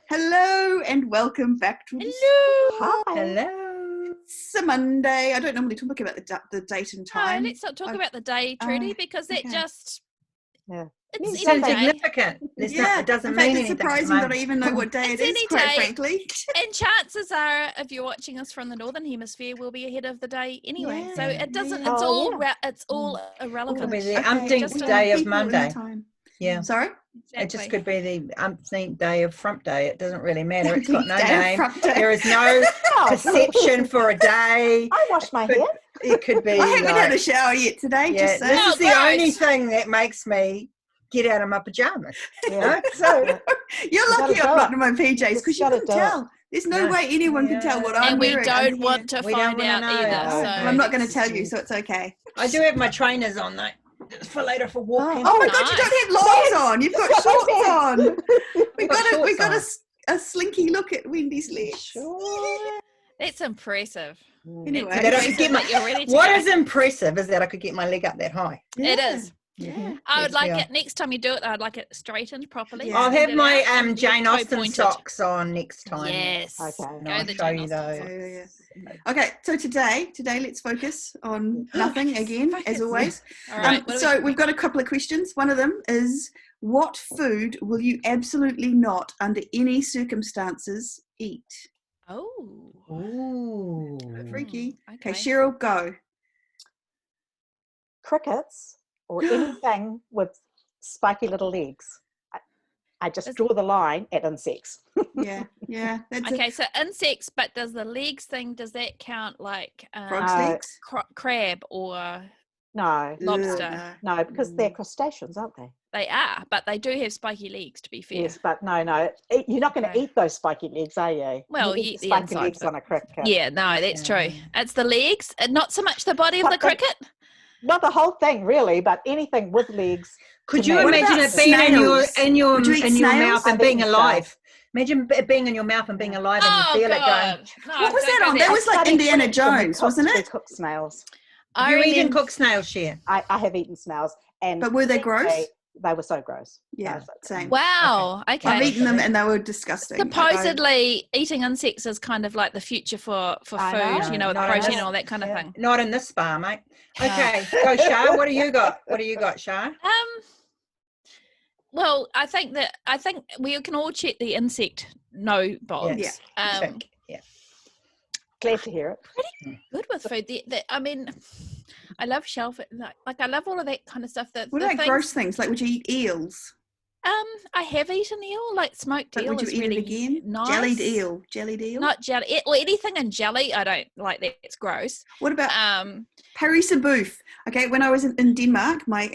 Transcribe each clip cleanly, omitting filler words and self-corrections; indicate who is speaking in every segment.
Speaker 1: Hello and welcome back to
Speaker 2: Hello.
Speaker 3: Hi.
Speaker 2: Hello.
Speaker 1: It's a Monday. I don't normally talk about the date and time.
Speaker 3: No, let's not talk about the day, Trudy, because it
Speaker 1: okay.
Speaker 3: just
Speaker 2: It's
Speaker 3: it's any day.
Speaker 2: insignificant. It doesn't
Speaker 1: in fact,
Speaker 2: mean
Speaker 1: it's
Speaker 2: anything.
Speaker 1: surprising that I even know what day
Speaker 3: It's
Speaker 1: it is,
Speaker 3: any
Speaker 1: quite
Speaker 3: day.
Speaker 1: frankly.
Speaker 3: And chances are, if you're watching us from the Northern Hemisphere, we'll be ahead of the day anyway.
Speaker 1: Yeah,
Speaker 3: So it doesn't.
Speaker 1: yeah.
Speaker 3: It's all irrelevant.
Speaker 2: Could be the
Speaker 1: Okay,
Speaker 2: umpteenth
Speaker 1: we
Speaker 2: day
Speaker 1: are
Speaker 2: of
Speaker 1: people in the
Speaker 2: Monday.
Speaker 1: time.
Speaker 2: Yeah.
Speaker 1: Sorry?
Speaker 3: Exactly.
Speaker 2: It just could be the umpteenth day of Frump Day. It doesn't really matter. It's got no
Speaker 1: Day of
Speaker 2: name.
Speaker 1: Frump Day.
Speaker 2: There is no perception for a day.
Speaker 4: I washed my hair.
Speaker 2: It could be.
Speaker 1: I haven't
Speaker 2: like,
Speaker 1: had a shower yet today.
Speaker 2: yeah,
Speaker 1: Just
Speaker 2: this
Speaker 1: saying.
Speaker 2: is the
Speaker 3: gross.
Speaker 2: only thing that makes me get out of my pajamas.
Speaker 4: Yeah.
Speaker 2: So
Speaker 1: You're lucky
Speaker 4: gotta
Speaker 1: I'm
Speaker 4: do
Speaker 1: not
Speaker 4: it.
Speaker 1: in my PJs because you
Speaker 4: gotta
Speaker 1: couldn't
Speaker 4: do it.
Speaker 1: tell. There's no
Speaker 2: No.
Speaker 1: way anyone can tell what I'm
Speaker 3: And we
Speaker 1: wearing.
Speaker 3: don't want to
Speaker 2: We don't
Speaker 3: find
Speaker 2: wanna
Speaker 3: out
Speaker 2: know.
Speaker 3: either.
Speaker 4: No.
Speaker 3: So
Speaker 1: Well, I'm not going to tell you, so it's okay.
Speaker 2: I do have my trainers on though. For later for walking.
Speaker 1: Oh my God, you don't have longs on. You've got shorts on. We got a slinky look at Wendy's legs.
Speaker 4: Sure.
Speaker 3: It's impressive.
Speaker 1: Anyway,
Speaker 2: So that I could get my,
Speaker 3: That you're ready to
Speaker 2: what
Speaker 3: go.
Speaker 2: is impressive is that I could get my leg up that high.
Speaker 3: It is.
Speaker 1: Yeah.
Speaker 3: I would
Speaker 2: Yes,
Speaker 3: like
Speaker 2: we are.
Speaker 3: it next time you do it. I'd like it straightened properly.
Speaker 1: Yeah.
Speaker 2: I'll have
Speaker 3: Send it
Speaker 2: my
Speaker 3: out and
Speaker 2: Jane
Speaker 3: toe
Speaker 2: Austen
Speaker 3: pointed.
Speaker 2: socks on next time.
Speaker 3: Yes.
Speaker 4: Okay.
Speaker 2: And
Speaker 3: Go
Speaker 2: I'll
Speaker 3: the
Speaker 2: show
Speaker 3: Jane
Speaker 2: you
Speaker 3: Austen
Speaker 2: those.
Speaker 3: socks.
Speaker 1: Okay, so today let's focus on nothing again, as always.
Speaker 3: All right. what do
Speaker 1: So we've got a couple of questions. One of them is, what food will you absolutely not, under any circumstances, eat?
Speaker 3: Oh.
Speaker 2: Ooh.
Speaker 1: Freaky. Okay,
Speaker 3: Okay.
Speaker 1: Cheryl, go.
Speaker 4: Crickets or anything with spiky little legs. I just draw the line at insects.
Speaker 1: Yeah. That's
Speaker 3: Okay, so insects, but does the legs thing, does that count like
Speaker 1: frog's legs.
Speaker 3: crab or
Speaker 4: No,
Speaker 3: lobster?
Speaker 4: no, because they're crustaceans, aren't they?
Speaker 3: They are, but they do have spiky legs, to be fair.
Speaker 4: Yes, but no. You're not going to
Speaker 3: Okay.
Speaker 4: eat those spiky legs, are you?
Speaker 3: Well,
Speaker 4: you
Speaker 3: you
Speaker 4: eat
Speaker 3: eat the
Speaker 4: spiky
Speaker 3: inside
Speaker 4: legs
Speaker 3: of it.
Speaker 4: on a cricket.
Speaker 3: Yeah, no, that's true. It's the legs, and not so much the body of
Speaker 4: But
Speaker 3: the cricket.
Speaker 4: Not the whole thing, really, but anything with legs.
Speaker 2: Could
Speaker 4: to
Speaker 2: you
Speaker 4: me.
Speaker 1: What
Speaker 2: imagine
Speaker 1: about
Speaker 2: it being
Speaker 1: snails?
Speaker 2: in your
Speaker 1: Would you eat snails?
Speaker 2: mouth and
Speaker 4: I've
Speaker 2: being
Speaker 4: eaten
Speaker 2: alive? Imagine it being in your mouth and being alive and you feel it going.
Speaker 3: No,
Speaker 1: What was
Speaker 3: don't
Speaker 1: that
Speaker 3: go
Speaker 1: on?
Speaker 3: there.
Speaker 1: That was like
Speaker 4: Studied
Speaker 1: Indiana
Speaker 4: French and we
Speaker 1: Jones,
Speaker 4: cooked-
Speaker 1: wasn't
Speaker 4: We
Speaker 1: it?
Speaker 4: cooked snails.
Speaker 3: I
Speaker 2: You eat and
Speaker 3: remember.
Speaker 2: cook snails, Cher?
Speaker 4: I have eaten snails, and
Speaker 1: But were they gross?
Speaker 4: They were so gross.
Speaker 1: Yeah,
Speaker 4: They were so gross.
Speaker 1: same.
Speaker 3: Wow.
Speaker 1: I've
Speaker 3: Okay.
Speaker 1: eaten them and they were disgusting.
Speaker 3: Supposedly, eating insects is kind of like the future for
Speaker 4: I
Speaker 3: food,
Speaker 4: know.
Speaker 3: you know, with
Speaker 2: No,
Speaker 3: protein
Speaker 2: no.
Speaker 3: and all that kind of
Speaker 4: Yeah.
Speaker 3: thing.
Speaker 2: Not in this spa, mate. Okay, go Shar. What do you got? What do you got, Shar?
Speaker 3: Well, I think we can all check the insect no box.
Speaker 1: Yeah.
Speaker 2: Check. Yeah.
Speaker 4: Glad to hear it.
Speaker 3: Good with food. I mean, I love shellfish. Like I love all of that kind of stuff.
Speaker 1: What about gross things? Like, would you eat eels?
Speaker 3: I have eaten eel, like smoked
Speaker 1: But
Speaker 3: eel.
Speaker 1: would you
Speaker 3: is
Speaker 1: eat
Speaker 3: really
Speaker 1: it again?
Speaker 3: nice.
Speaker 1: Jellied eel?
Speaker 3: Not jelly, or anything in jelly. I don't like that. It's gross.
Speaker 1: What about Paris bouffe? Okay, when I was in Denmark, my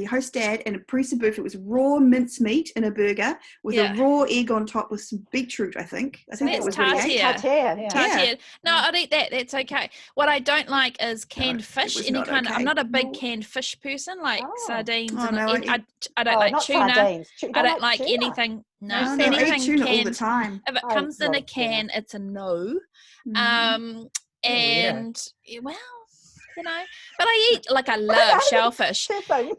Speaker 1: host dad and a Paris bouffe, it was raw mincemeat in a burger with a raw egg on top with some beetroot, I think. I think that was what he ate.
Speaker 3: tartare.
Speaker 4: Yeah.
Speaker 3: Tartare. No, I'd eat that. That's okay. What I don't like is canned
Speaker 1: it
Speaker 3: fish.
Speaker 1: was
Speaker 3: Any
Speaker 1: not
Speaker 3: kind.
Speaker 1: okay.
Speaker 3: I'm not a big canned fish person, like sardines.
Speaker 1: Oh,
Speaker 3: and
Speaker 1: no,
Speaker 3: I don't like
Speaker 4: not
Speaker 3: tuna.
Speaker 4: sardines.
Speaker 3: I don't like
Speaker 4: tuna?
Speaker 3: anything. No,
Speaker 1: No, I
Speaker 3: anything
Speaker 1: eat tuna
Speaker 3: canned.
Speaker 1: all the time.
Speaker 3: If it
Speaker 4: I
Speaker 3: comes in a
Speaker 4: love tuna.
Speaker 3: can, it's a no.
Speaker 1: Mhm.
Speaker 3: And well, you know, but I love shellfish.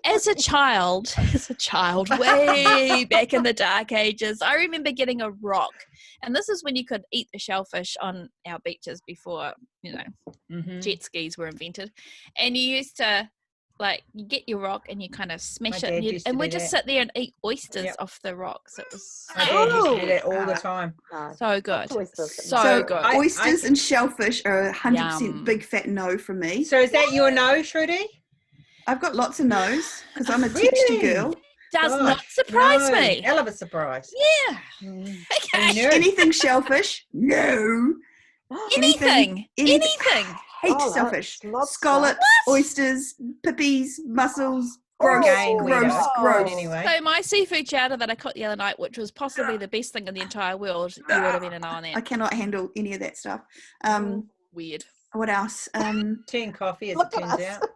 Speaker 3: As a child, way back in the dark ages, I remember getting a rock. And this is when you could eat the shellfish on our beaches before, jet skis were invented. And you used to, you get your rock and you kind of smash
Speaker 2: My
Speaker 3: it.
Speaker 2: dad used to
Speaker 3: And we
Speaker 2: do
Speaker 3: just
Speaker 2: that.
Speaker 3: sit there and eat oysters
Speaker 2: Yep.
Speaker 3: off the rocks. It was
Speaker 2: My dad used to do that all the time.
Speaker 3: so good.
Speaker 4: Oysters.
Speaker 3: So good.
Speaker 1: Oysters and shellfish are 100%
Speaker 3: Yum.
Speaker 1: big fat no from me.
Speaker 2: So is that your no, Trudy?
Speaker 1: I've got lots of no's because I'm a
Speaker 2: Really?
Speaker 1: texture girl.
Speaker 3: Does
Speaker 2: Gosh,
Speaker 3: not surprise
Speaker 2: no.
Speaker 3: me.
Speaker 2: Hell of a surprise.
Speaker 3: Yeah.
Speaker 2: Mm.
Speaker 3: Okay.
Speaker 2: Who knew?
Speaker 1: Anything shellfish? No.
Speaker 3: Anything.
Speaker 1: Hate
Speaker 4: Oh,
Speaker 1: shellfish.
Speaker 4: lobster.
Speaker 1: Scallops, oysters, pippies, mussels. Gross,
Speaker 2: Again,
Speaker 1: gross,
Speaker 2: weirdo.
Speaker 1: gross.
Speaker 2: Anyway.
Speaker 3: So my seafood chowder that I cooked the other night, which was possibly the best thing in the entire world, you would have been an eye on
Speaker 1: I
Speaker 3: that.
Speaker 1: cannot handle any of that stuff.
Speaker 3: Weird.
Speaker 1: What else?
Speaker 2: Tea and coffee, as
Speaker 4: Look
Speaker 2: it
Speaker 4: at
Speaker 2: turns
Speaker 4: us.
Speaker 2: out.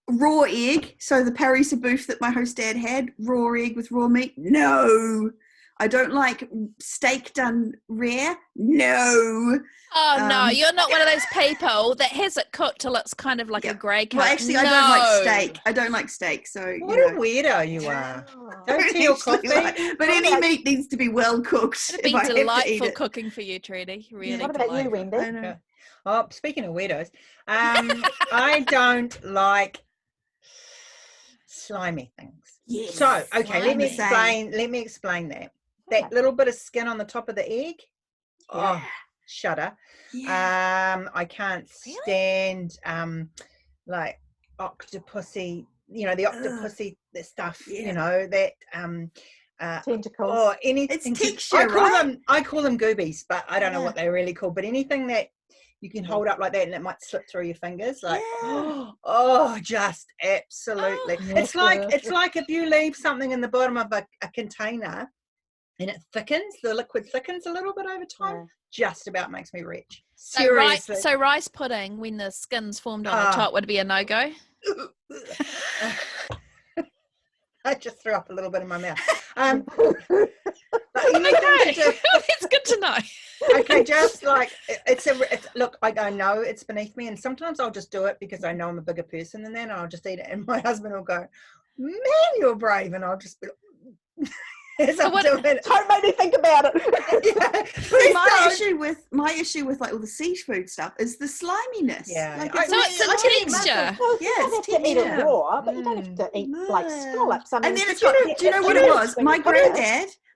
Speaker 1: Raw egg. So the Paris bouffe that my host dad had, raw egg with raw meat. No. I don't like steak done rare. No.
Speaker 3: Oh no, you're not one of those people that has it cooked till it's kind of like a grey colour.
Speaker 1: Well, actually, I don't like steak. I don't like steak. So
Speaker 2: what a weirdo you are. Don't tea or coffee.
Speaker 1: But any meat needs to be well cooked.
Speaker 3: It'd be delightful cooking for you, Trudy. Really.
Speaker 4: What about you, Wendy?
Speaker 1: Okay.
Speaker 2: Oh, speaking of weirdos, I don't like slimy things.
Speaker 1: Yes.
Speaker 2: So, okay, let me
Speaker 1: slimy.
Speaker 2: explain that. That little bit of skin on the top of the egg. Oh, shudder.
Speaker 1: Yeah.
Speaker 2: I can't stand like octopusy, the octopusy stuff, that
Speaker 4: tentacles.
Speaker 2: or anything.
Speaker 1: It's texture,
Speaker 2: I call them goobies, but I don't know what they're really called. But anything that you can hold up like that and it might slip through your fingers, like just absolutely. It's like if you leave something in the bottom of a container and it thickens, the liquid thickens a little bit over time, just about makes me retch. Seriously.
Speaker 3: So rice pudding, when the skin's formed on the top, would be a no-go?
Speaker 2: I just threw up a little bit in my mouth.
Speaker 3: It's good to know.
Speaker 2: Okay, just like look, I know it's beneath me, and sometimes I'll just do it because I know I'm a bigger person than that, and I'll just eat it. And my husband will go, "Man, you're brave," and I'll just be like, don't
Speaker 4: make me think about it.
Speaker 1: My issue with like all the seafood stuff is the sliminess.
Speaker 3: So it's a texture.
Speaker 4: It's texture. Eat it raw, but you don't have to eat like scallops. I mean,
Speaker 1: and then do you know what it was?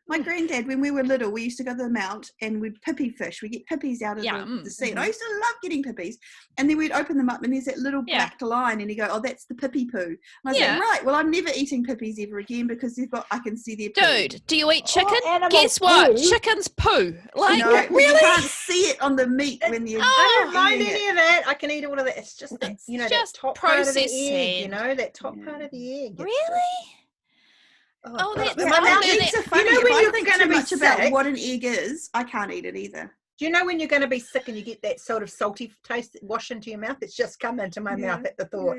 Speaker 1: My granddad, when we were little, we used to go to the mount and we'd pippy fish. We get pippies out of the sea. And I used to love getting pippies. And then we'd open them up and there's that little black line and you go, oh, that's the pippy poo. And I said, right, well, I'm never eating pippies ever again because I can see their poo.
Speaker 3: Dude, do you eat chicken? Guess what? Chicken's poo. Like,
Speaker 1: no,
Speaker 3: really?
Speaker 1: You can't see it on the meat when you
Speaker 2: I don't mind any of that. I can eat all of that. It's just that, that top part of the egg, that top part of the egg.
Speaker 3: Really? Oh, that's
Speaker 1: eggs are funny. When you think too much about what an egg is, I can't eat it either.
Speaker 2: Do you know when you're going to be sick and you get that sort of salty taste wash into your mouth? It's just come into my mouth at the thought.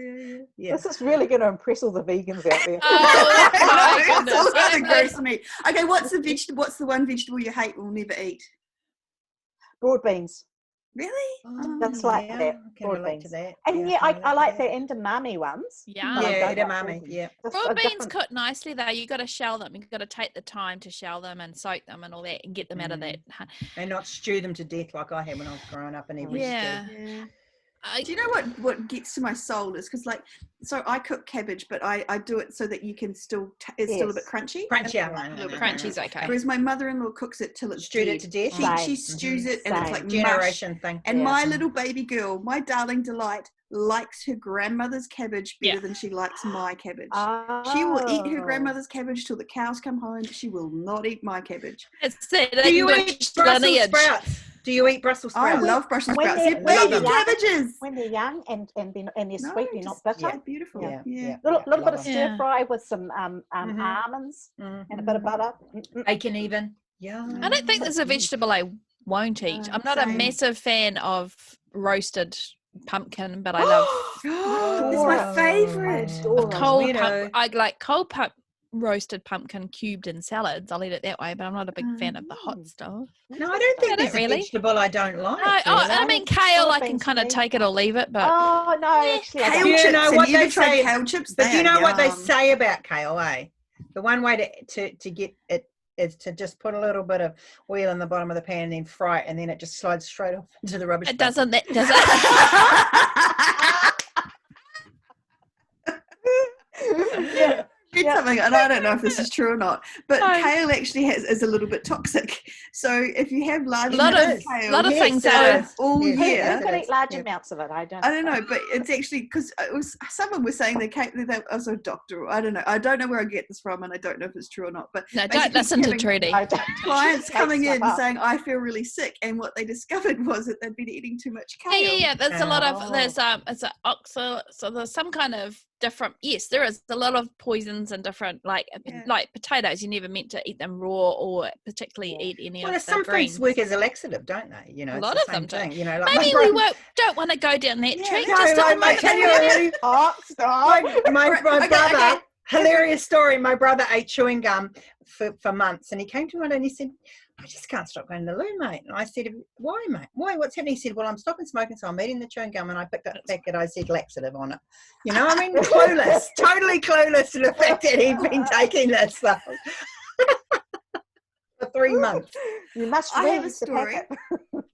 Speaker 2: Yeah.
Speaker 4: This is really going to impress all the vegans out there.
Speaker 1: It's all going to gross me. Okay, what's the one vegetable you hate and will never eat?
Speaker 4: Broad beans.
Speaker 1: Really?
Speaker 4: That's like that. Broad beans.
Speaker 2: That.
Speaker 4: And I like the edamame ones.
Speaker 2: Edamame. Yeah.
Speaker 3: Broad beans cooked nicely though. You got to shell them. You got to take the time to shell them and soak them and all that, and get them out of that.
Speaker 2: And not stew them to death like I had when I was growing up in every stew.
Speaker 1: Do you know what gets to my soul is because so I cook cabbage, but I do it so that you can still it's still a bit crunchy.
Speaker 3: Crunchy's okay.
Speaker 1: Whereas my mother-in-law cooks it till it's
Speaker 2: stewed it to death.
Speaker 1: She stews it and it's like
Speaker 2: generation
Speaker 1: mush.
Speaker 2: thing.
Speaker 1: And my little baby girl, my darling delight, likes her grandmother's cabbage better than she likes my cabbage. She will eat her grandmother's cabbage till the cows come home. She will not eat my cabbage.
Speaker 2: Do you eat Brussels sprouts? Do you eat Brussels sprouts?
Speaker 1: I love Brussels sprouts. They're baby cabbages.
Speaker 4: When they're young and they're sweet, they're not bitter.
Speaker 1: Yeah, beautiful.
Speaker 4: Yeah. Little bit of stir fry with some almonds and a bit of butter.
Speaker 2: Bacon even. Yeah.
Speaker 3: I don't think there's a vegetable I won't eat. I'm not a massive fan of roasted pumpkin, but I love
Speaker 1: it's my favorite.
Speaker 3: I like cold roasted pumpkin cubed in salads. I'll eat it that way, but I'm not a big fan of the hot stuff.
Speaker 2: No, I don't think there's a vegetable I don't like.
Speaker 3: No, I mean kale, I can kind of take it or leave it, but
Speaker 4: actually,
Speaker 1: kale chips. You know what they say? Kale chips.
Speaker 2: But you know what they say about kale, eh? The one way to get it is to just put a little bit of oil in the bottom of the pan and then fry it, and then it just slides straight off into the rubbish.
Speaker 3: It doesn't. That does it.
Speaker 1: Something, and I don't know if this is true or not, but kale actually is a little bit toxic. So if you have large amounts of kale,
Speaker 3: a lot of things are
Speaker 1: all year.
Speaker 4: You can eat large amounts of it. I don't know,
Speaker 1: but it's actually because someone was saying that I was a doctor. I don't know where I get this from, and I don't know if it's true or not. But
Speaker 3: no, don't listen to Trudy.
Speaker 1: Clients coming in saying I feel really sick, and what they discovered was that they'd been eating too much kale.
Speaker 3: Yeah. There's a lot of it's an oxal. So there's some kind of different. Yes, there is a lot of poisons and different like potatoes. You're never meant to eat them raw or particularly eat any of the
Speaker 2: some
Speaker 3: greens.
Speaker 2: foods work as a laxative, don't they? You know,
Speaker 3: a lot of them do.
Speaker 2: Like
Speaker 3: maybe we don't want to go down that track.
Speaker 2: I tell you, my brother, hilarious story. My brother ate chewing gum for months, and he came to me and he said, I just can't stop going to the loo, mate. And I said, why, mate? Why? What's happening? He said, well, I'm stopping smoking, so I'm eating the chewing gum. And I picked up the packet. I said laxative on it. You know, I mean, clueless, totally clueless to the fact that he'd been taking that stuff for 3 months.
Speaker 4: You must
Speaker 1: I
Speaker 4: read
Speaker 1: have a
Speaker 4: the
Speaker 1: story.
Speaker 4: packet.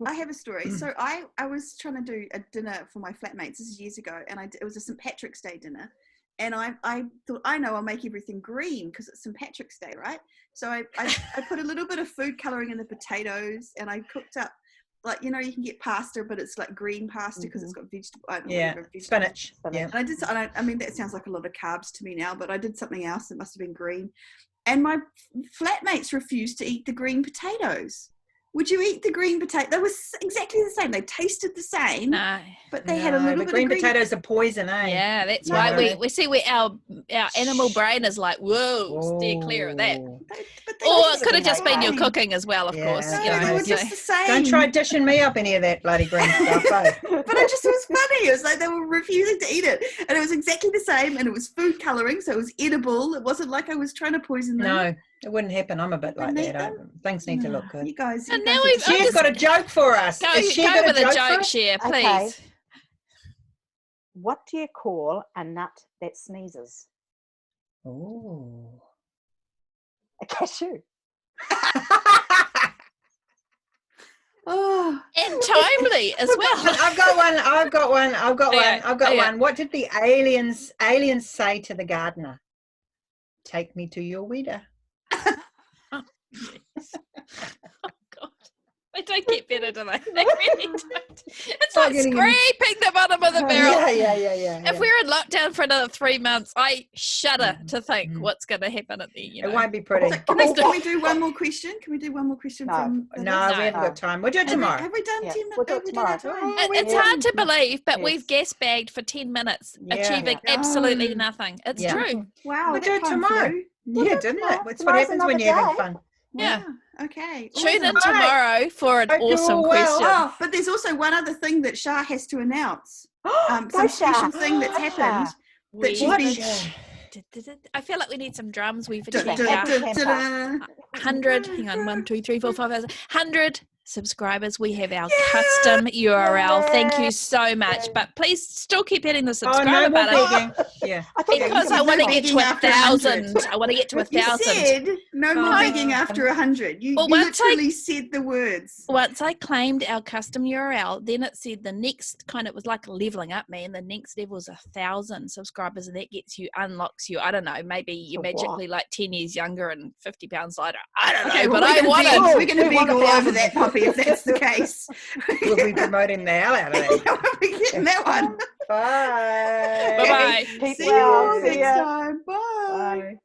Speaker 1: I have a story. So I was trying to do a dinner for my flatmates. This is years ago, and it was a St. Patrick's Day dinner. And I thought, I know, I'll make everything green because it's St. Patrick's Day, right? So I put a little bit of food colouring in the potatoes, and I cooked up, like, you know, you can get pasta, but it's like green pasta because it's got vegetable.
Speaker 2: Spinach. Yeah.
Speaker 1: And I mean, that sounds like a lot of carbs to me now, but I did something else that must have been green. And my flatmates refused to eat the green potatoes. Would you eat the green potato? They were exactly the same. They tasted the same, but they had a little bit
Speaker 2: green
Speaker 1: of green
Speaker 2: potatoes are poison, eh?
Speaker 3: Yeah, that's why we see where our animal brain is like, whoa, steer clear of that.
Speaker 1: But
Speaker 3: Or it could have just been your cooking as well, of course.
Speaker 1: No,
Speaker 3: You know,
Speaker 1: they were just the same.
Speaker 2: Don't try dishing me up any of that bloody green stuff, eh?
Speaker 1: But it was funny. It was like they were refusing to eat it. And it was exactly the same. And it was food colouring, so it was edible. It wasn't like I was trying to poison them.
Speaker 2: No, it wouldn't happen. I'm a bit like that. Things need to look good.
Speaker 1: You guys.
Speaker 3: And now we've
Speaker 2: She's got a joke for us.
Speaker 3: go
Speaker 2: Has she got
Speaker 3: with a joke,
Speaker 2: for us?
Speaker 3: share, please.
Speaker 4: Okay. What do you call a nut that sneezes?
Speaker 2: Oh.
Speaker 4: A cashew.
Speaker 1: Oh.
Speaker 3: And timely as well.
Speaker 2: I've got
Speaker 3: Okay.
Speaker 2: one. What did the aliens say to the gardener? Take me to your weeder.
Speaker 3: Oh, God. They don't get better, do they? They really don't. It's like scraping the bottom of the barrel.
Speaker 2: Yeah.
Speaker 3: If we're in lockdown for another 3 months, I shudder to think what's going to happen at the end.
Speaker 2: It won't be pretty.
Speaker 1: So can we do one more question? Can we do one more question?
Speaker 4: No.
Speaker 1: From the
Speaker 2: No,
Speaker 1: list?
Speaker 2: we haven't got time. We'll do it tomorrow.
Speaker 1: Have we done 10 minutes?
Speaker 4: We'll do it tomorrow.
Speaker 3: It's hard to believe, but we've guest bagged for 10 minutes, achieving absolutely nothing. It's true.
Speaker 1: Wow.
Speaker 2: We'll
Speaker 1: that
Speaker 2: do it
Speaker 1: time
Speaker 2: tomorrow.
Speaker 1: flew.
Speaker 2: Yeah, didn't it? That's what happens when you're having fun.
Speaker 3: Yeah.
Speaker 1: Okay.
Speaker 3: Tune in
Speaker 1: Awesome.
Speaker 3: tomorrow for an
Speaker 2: Hope you're
Speaker 3: awesome
Speaker 2: all well.
Speaker 3: question.
Speaker 1: Oh, but there's also one other thing that Shah has to announce.
Speaker 4: Go,
Speaker 1: Some special
Speaker 4: Shah.
Speaker 1: thing that's happened.
Speaker 3: We-
Speaker 1: That she's been
Speaker 3: I feel like we need some drums. We've
Speaker 1: Dun,
Speaker 3: achieved
Speaker 1: dun,
Speaker 3: our
Speaker 1: dun, dun.
Speaker 3: 100, hang on, 1, 2, 3, 4, 5, 100 subscribers. We have our custom URL. Thank you so much. But please still keep hitting the
Speaker 2: Oh, no
Speaker 3: subscribe
Speaker 2: more
Speaker 3: button.
Speaker 2: begging. Yeah.
Speaker 4: I thought
Speaker 3: Because I want to get to 1,000. I want to get to 1,000.
Speaker 1: You said no more
Speaker 2: Oh.
Speaker 1: begging after 100. You,
Speaker 3: Well,
Speaker 1: you
Speaker 3: once I-
Speaker 1: literally said the words.
Speaker 3: Once I claimed our custom URL, then it said the next it was like leveling up, man. The next level is 1,000 subscribers, and that unlocks you. I don't know, maybe you're magically like 10 years younger and 50 pounds lighter. I don't know, but I want it.
Speaker 1: We're going to beg all over that puppy if that's the case.
Speaker 2: We'll be promoting the hell out of that.
Speaker 1: We're getting that one.
Speaker 2: Bye.
Speaker 3: Bye-bye.
Speaker 4: Keep
Speaker 1: See
Speaker 4: well.
Speaker 1: you
Speaker 4: See
Speaker 1: next
Speaker 4: ya.
Speaker 1: time. Bye.
Speaker 4: Bye.